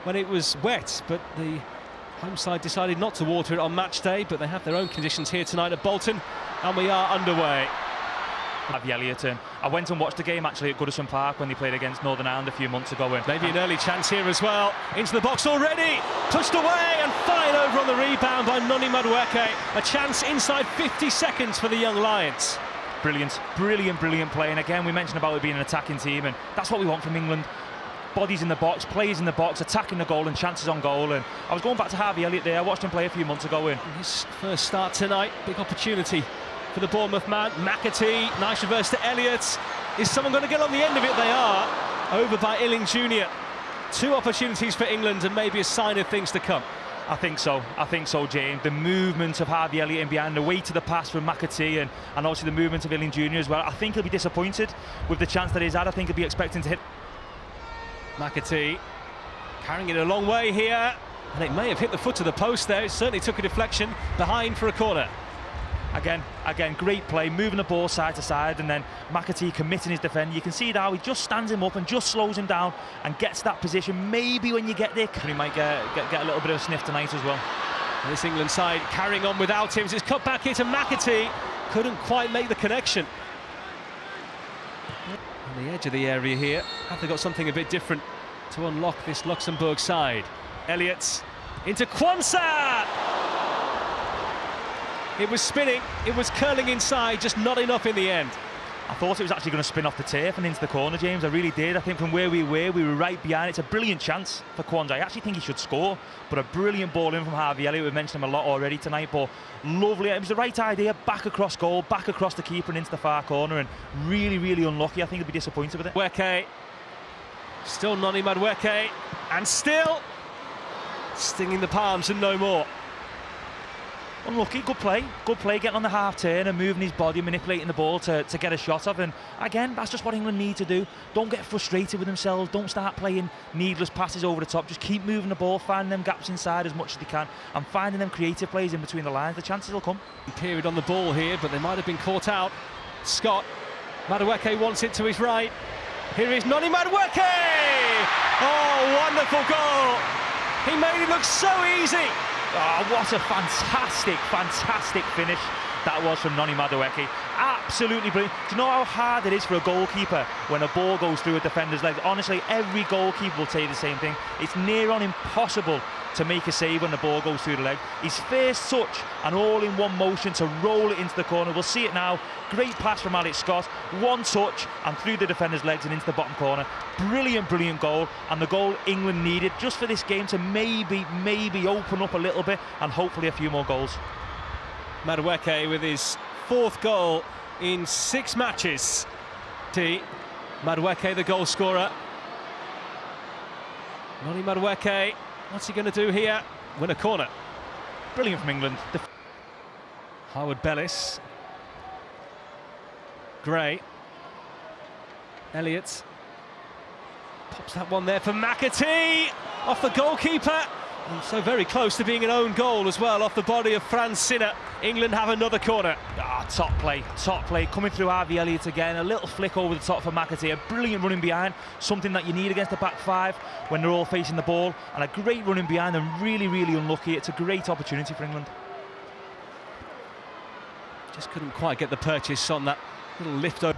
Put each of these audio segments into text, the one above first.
when it was wet, but the home side decided not to water it on match day, but they have their own conditions here tonight at Bolton, and we are underway. Elliott, and I went and watched the game actually at Goodison Park when they played against Northern Ireland a few months ago. And maybe an early chance here as well. Into the box already, pushed away and fired over on the rebound by Noni Madueke. A chance inside 50 seconds for the young Lions. Brilliant, brilliant, brilliant play. And again, we mentioned about it being an attacking team, and that's what we want from England. Bodies in the box, players in the box, attacking the goal and chances on goal. And I was going back to Harvey Elliott there. I watched him play a few months ago. And his first start tonight, big opportunity for the Bournemouth man. McAtee, nice reverse to Elliott. Is someone going to get on the end of it? They are. Over by Illing Jr. 2 opportunities for England and maybe a sign of things to come. I think so, James. The movement of Harvey Elliott in behind, the weight to the pass from McAtee, and obviously the movement of Illing Jr. as well. I think he'll be disappointed with the chance that he's had. I think he'll be expecting to hit. McAtee carrying it a long way here, and it may have hit the foot of the post there. It certainly took a deflection behind for a corner. Again, great play, moving the ball side to side, and then McAtee committing his defender. You can see how he just stands him up and just slows him down and gets that position. Maybe when you get there, he might get a little bit of a sniff tonight as well. And this England side carrying on without him. It's cut back here to McAtee. Couldn't quite make the connection. On the edge of the area here, have they got something a bit different to unlock this Luxembourg side? Elliott into Kwanzaa! It was spinning, it was curling inside, just not enough in the end. I thought it was actually going to spin off the turf and into the corner, James. I really did. I think from where we were right behind. It's a brilliant chance for Kwanzaa. I actually think he should score, but a brilliant ball in from Harvey Elliott. We've mentioned him a lot already tonight, but lovely. It was the right idea, back across goal, back across the keeper and into the far corner, and really, really unlucky. I think he'll be disappointed with it. Madueke, still Noni Madueke, and still stinging the palms and no more. Unlucky, good play, getting on the half turn and moving his body, manipulating the ball to get a shot off. And again, that's just what England need to do. Don't get frustrated with themselves, don't start playing needless passes over the top, just keep moving the ball, finding them gaps inside as much as they can and finding them creative plays in between the lines. The chances will come. Period on the ball here, but they might have been caught out. Scott, Madueke wants it to his right. Here is Noni Madueke! Oh, wonderful goal! He made it look so easy. Oh, what a fantastic finish that was from Noni Madueke. Absolutely brilliant. Do you know how hard it is for a goalkeeper when a ball goes through a defender's legs? Honestly, every goalkeeper will tell you the same thing. It's near on impossible to make a save when the ball goes through the leg. His first touch and all in one motion to roll it into the corner. We'll see it now. Great pass from Alex Scott. One touch and through the defender's legs and into the bottom corner. Brilliant goal, and the goal England needed just for this game to maybe open up a little bit and hopefully a few more goals. Madueke with his 4th goal in 6 matches. Madueke, the goal scorer. Noni Madueke, what's he going to do here? Win a corner. Brilliant from England. Howard Bellis. Gray. Elliott. Pops that one there for McAtee. Off the goalkeeper. And so very close to being an own goal as well, off the body of Franz Sinner. England have another corner. Top play, coming through Harvey Elliott again. A little flick over the top for McAtee. A brilliant running behind, something that you need against the back 5 when they're all facing the ball. And a great running behind, and really unlucky. It's a great opportunity for England. Just couldn't quite get the purchase on that little lift over.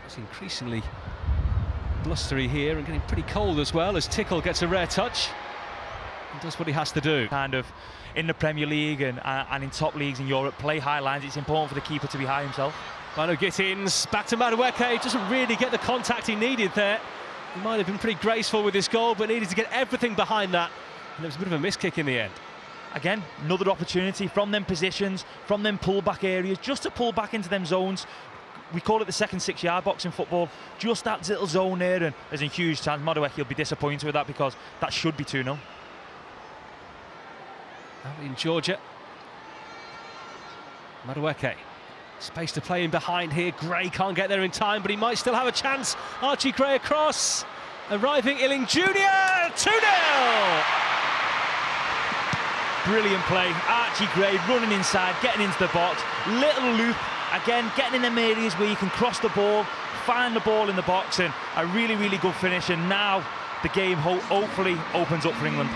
It's increasingly blustery here and getting pretty cold as well as Tickle gets a rare touch. And does what he has to do. Kind of in the Premier League and in top leagues in Europe, play high lines. It's important for the keeper to be high himself. Mano Gittins, back to Madueke, doesn't really get the contact he needed there. He might have been pretty graceful with his goal, but needed to get everything behind that. And it was a bit of a miss kick in the end. Again, another opportunity from them positions, from them pull-back areas, just to pull back into them zones. We call it the second 6-yard box in football. Just that little zone there, and there's a huge chance Madueke will be disappointed with that because that should be 2-0. In Georgia, Madueke, space to play in behind here. Gray can't get there in time, but he might still have a chance. Archie Gray across, arriving Illing Jr. 2-0. Brilliant play. Archie Gray running inside, getting into the box. Little loop, again, getting in them areas where you can cross the ball, find the ball in the box, and a really good finish. And now the game hopefully opens up for England.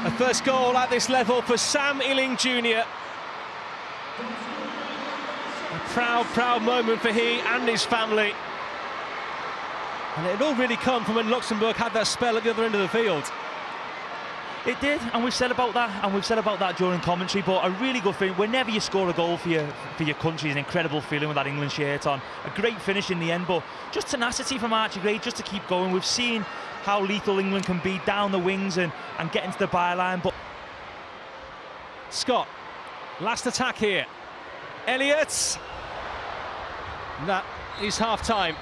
A first goal at this level for Sam Illing Jr. A proud moment for he and his family. And it had all really come from when Luxembourg had that spell at the other end of the field. It did, and we've said about that, during commentary. But a really good feeling whenever you score a goal for your country is an incredible feeling with that England shirt on. A great finish in the end, but just tenacity from Archie Gray just to keep going. We've seen how lethal England can be down the wings and get into the byline. But Scott, last attack here. Elliott. That is half-time.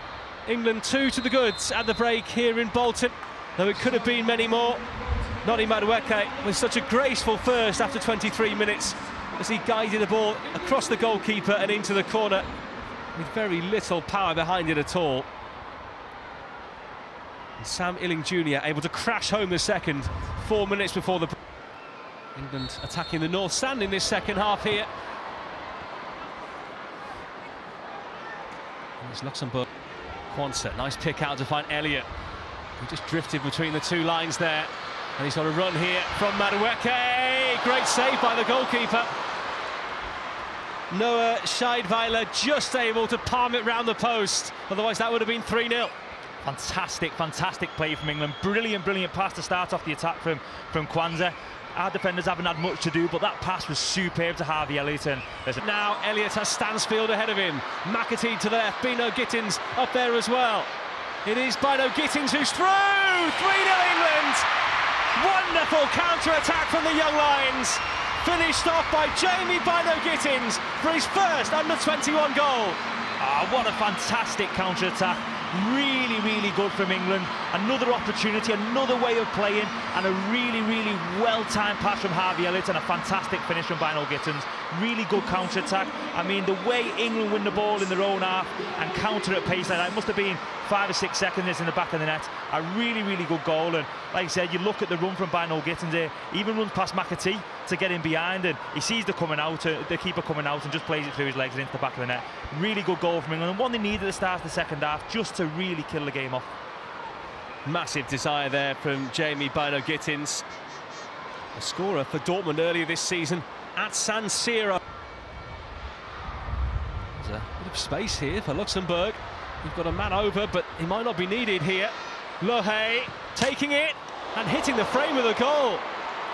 England 2 to the goods at the break here in Bolton, though it could have been many more. Noni Madueke with such a graceful first after 23 minutes as he guided the ball across the goalkeeper and into the corner with very little power behind it at all. And Sam Illing Jr. able to crash home the second 4 minutes before the break. England attacking the north stand in this second half here. And it's Luxembourg. Quansah, nice pick out to find Elliott. He just drifted between the two lines there. And he's got a run here from Madueke. Great save by the goalkeeper. Noah Scheidweiler just able to palm it round the post. Otherwise that would have been 3-0. Fantastic play from England. Brilliant pass to start off the attack from Quansah. Our defenders haven't had much to do, but that pass was superb to Harvey Elliott. And now Elliott has Stansfield ahead of him. McAtee to the left, Bino Gittins up there as well. It is Bino Gittins who's through! 3-0 England! Wonderful counter-attack from the Young Lions. Finished off by Jamie Bino Gittins for his first under-21 goal. What a fantastic counter-attack. Really good from England. Another opportunity, another way of playing, and a really well-timed pass from Harvey Elliott and a fantastic finish from Bino Gittins. Really good counter-attack. I mean, the way England win the ball in their own half and counter at pace like that, it must have been 5 or 6 seconds in the back of the net. A really good goal. And like I said, you look at the run from Bino Gittins there. He even runs past McAtee to get in behind, and he sees the keeper coming out and just plays it through his legs and into the back of the net. Really good goal from England, and one they needed at the start of the second half just to really kill the game off. Massive desire there from Jamie Bino Gittins, a scorer for Dortmund earlier this season at San Siro. There's a bit of space here for Luxembourg. We've got a man over, but he might not be needed here. Lohe taking it and hitting the frame of the goal.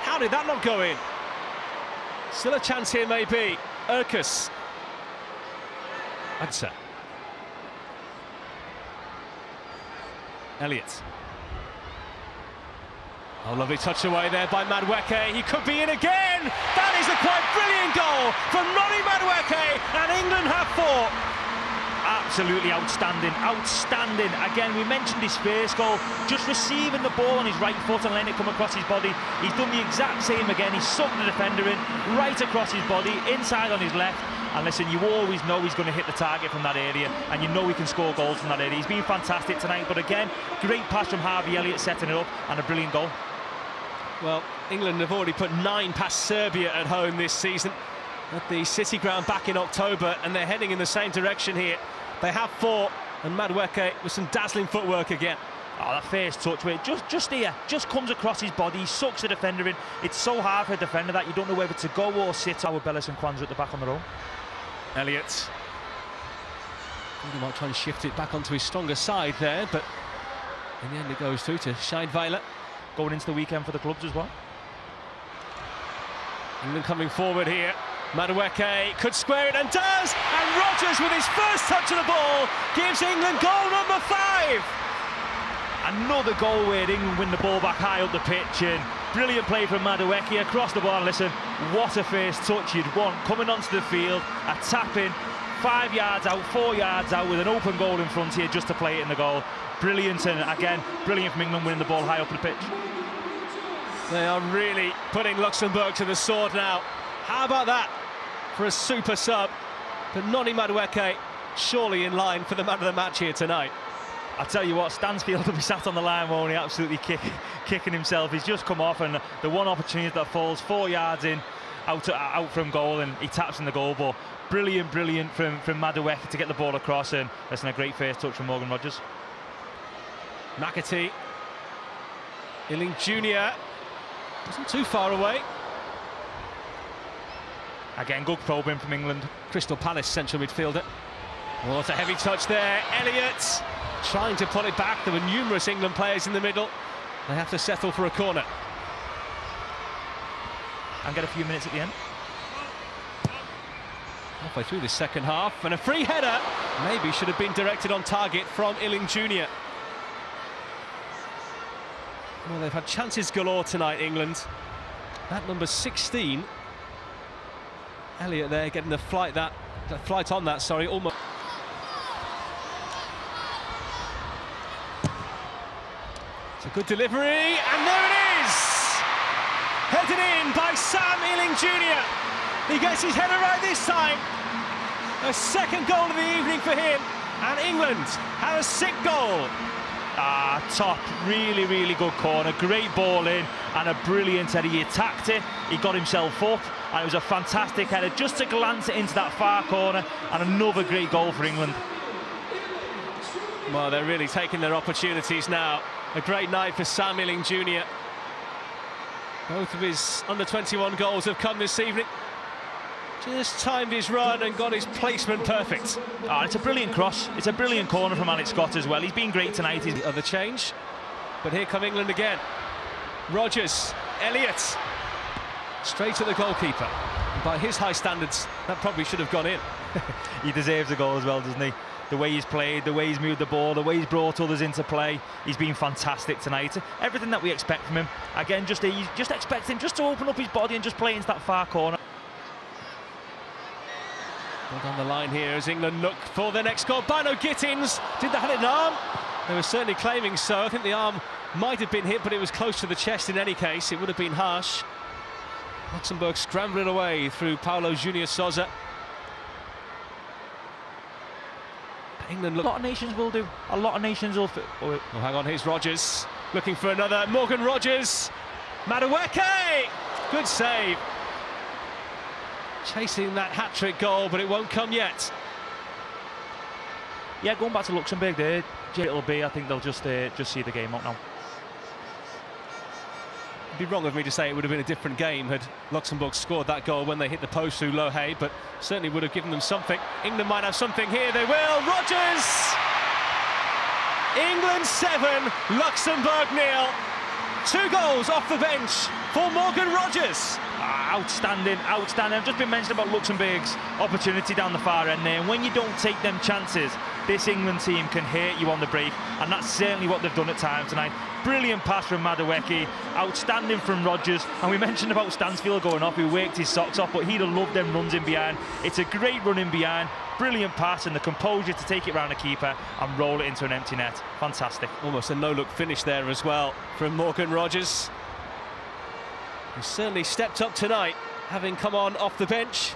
How did that not go in? Still a chance here, maybe. Urkus. Adsa. Elliott. Oh, lovely touch away there by Madueke. He could be in again. That is a quite brilliant goal from Noni Madueke, and England have 4. Absolutely outstanding. Again, we mentioned his first goal, just receiving the ball on his right foot and letting it come across his body. He's done the exact same again. He's sucked the defender in, right across his body, inside on his left. And listen, you always know he's going to hit the target from that area, and you know he can score goals from that area. He's been fantastic tonight, but again, great pass from Harvey Elliott setting it up, and a brilliant goal. Well, England have already put 9 past Serbia at home this season at the City Ground back in October, and they're heading in the same direction here. They have 4, and Madueke with some dazzling footwork again. Oh, that first touch where just comes across his body, sucks the defender in. It's so hard for a defender that you don't know whether to go or sit. Our Bellis and Quansah at the back on their own. Elliott. He might try and shift it back onto his stronger side there, but in the end it goes through to Scheidweiler. Going into the weekend for the clubs as well. England coming forward here. Madueke could square it and does, and Rodgers with his first touch of the ball gives England goal number 5. Another goal where England win the ball back high up the pitch, and brilliant play from Madueke across the ball. And listen, what a first touch you'd want coming onto the field, a tap-in, 5 yards out, 4 yards out with an open goal in front here just to play it in the goal. Brilliant, and again, brilliant from England winning the ball high up the pitch. They are really putting Luxembourg to the sword now. How about that for a super sub? But Noni Madueke surely in line for the man of the match here tonight. I tell you what, Stansfield will be sat on the line, won't he? Absolutely kicking himself. He's just come off, and the one opportunity that falls 4 yards in, out from goal, and he taps in the goal. But brilliant from Madueke to get the ball across, and that's a great first touch from Morgan Rodgers. McAtee Illing Jr. wasn't too far away. Again, good probing from England. Crystal Palace central midfielder. What a heavy touch there. Elliott trying to pull it back. There were numerous England players in the middle. They have to settle for a corner. And get a few minutes at the end. Halfway through the second half, and a free header maybe should have been directed on target from Illing Jr. Well, they've had chances galore tonight, England. That number 16, Elliott there getting the flight on that, sorry, almost. It's a good delivery, and there it is! Headed in by Sam Illing Jr. He gets his header right this time. A second goal of the evening for him, and England have a sick goal. Top, really, really good corner, great ball in, and a brilliant header. He attacked it, he got himself up, and it was a fantastic header just to glance it into that far corner, and another great goal for England. Well, they're really taking their opportunities now. A great night for Sam Illing Jr. Both of his under-21 goals have come this evening. Just timed his run and got his placement perfect. It's a brilliant cross. It's a brilliant corner from Alex Scott as well. He's been great tonight. The other change, but here come England again. Rodgers, Elliott, straight at the goalkeeper. And by his high standards, that probably should have gone in. He deserves a goal as well, doesn't he? The way he's played, the way he's moved the ball, the way he's brought others into play. He's been fantastic tonight. Everything that we expect from him. Again, just expect him just to open up his body and just play into that far corner. On the line here as England look for their next goal. Madueke, did they have an arm? They were certainly claiming so. I think the arm might have been hit, but it was close to the chest in any case. It would have been harsh. Luxembourg scrambling away through Paulo Junior Sousa. England look. A lot of nations will do. A lot of nations will. Well, hang on, here's Rodgers looking for another. Morgan Rodgers. Madueke! Good save. Chasing that hat-trick goal, but it won't come yet. Yeah, going back to Luxembourg there, it'll be, I think they'll just see the game out now. It'd be wrong of me to say it would have been a different game had Luxembourg scored that goal when they hit the post through Lohe, but certainly would have given them something. England might have something here, they will. Rodgers! England 7, Luxembourg 0. 2 goals off the bench for Morgan Rodgers. Outstanding, outstanding. I've just been mentioning about Luxembourg's opportunity down the far end there, and when you don't take them chances, this England team can hurt you on the break, and that's certainly what they've done at times tonight. Brilliant pass from Madueke, outstanding from Rodgers, and we mentioned about Stansfield going off, he worked his socks off, but he'd have loved them runs in behind. It's a great run in behind, brilliant pass, and the composure to take it round the keeper and roll it into an empty net. Fantastic. Almost a no-look finish there as well from Morgan Rodgers. He certainly stepped up tonight, having come on off the bench.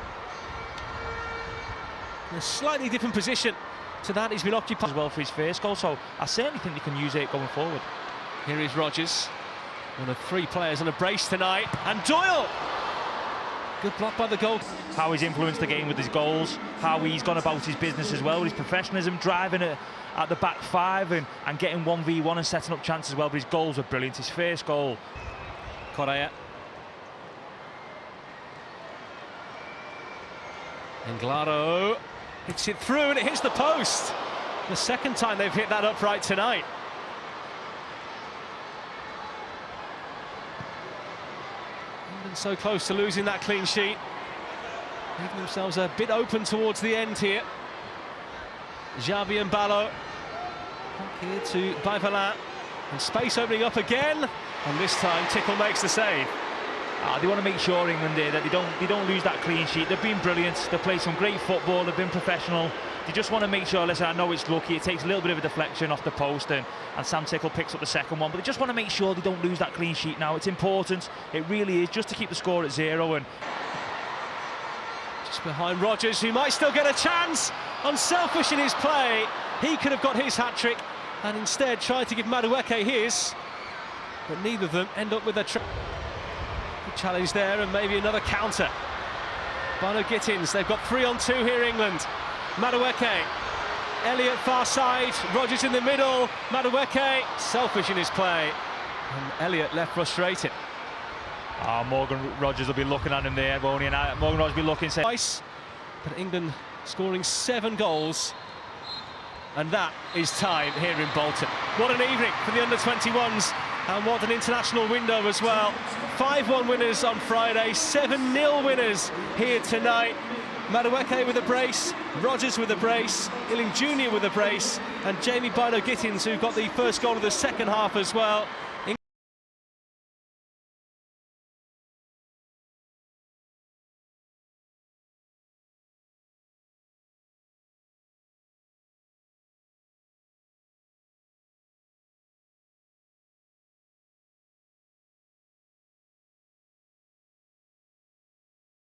In a slightly different position to that he's been occupied. As well for his first goal, so I certainly think they can use it going forward. Here is Rodgers, one of 3 players on a brace tonight, and Doyle! Good block by the goal. How he's influenced the game with his goals, how he's gone about his business as well, with his professionalism, driving it at the back 5 and getting 1v1 and setting up chances as well, but his goals are brilliant. His first goal. Correa. Englaro hits it through and it hits the post. The second time they've hit that upright tonight. England so close to losing that clean sheet. Leaving themselves a bit open towards the end here. Xavi and Ballo. Back here to Baivalin. And space opening up again. And this time Tickle makes the save. They want to make sure, England, that they don't lose that clean sheet. They've been brilliant. They've played some great football. They've been professional. They just want to make sure, listen, I know it's lucky. It takes a little bit of a deflection off the post and Sam Tickle picks up the second one. But they just want to make sure they don't lose that clean sheet now. It's important. It really is, just to keep the score at 0. And just behind Rodgers, who might still get a chance. Unselfish in his play. He could have got his hat-trick and instead tried to give Madueke his. But neither of them end up with a good challenge there, and maybe another counter. Madueke, they've got 3-on-2 here, England. Madueke, Elliott far side, Rodgers in the middle. Madueke, selfish in his play. And Elliott left frustrated. Morgan Rogers will be looking at him there, won't he? And Morgan Rogers will be looking, saying, Twice, but England scoring 7 goals. And that is time here in Bolton. What an evening for the under-21s, and what an international window as well. 5-1 winners on Friday, 7-0 winners here tonight. Madueke with a brace, Rogers with a brace, Illing Jr. with a brace, and Jamie Bino-Gittins, who got the first goal of the second half as well.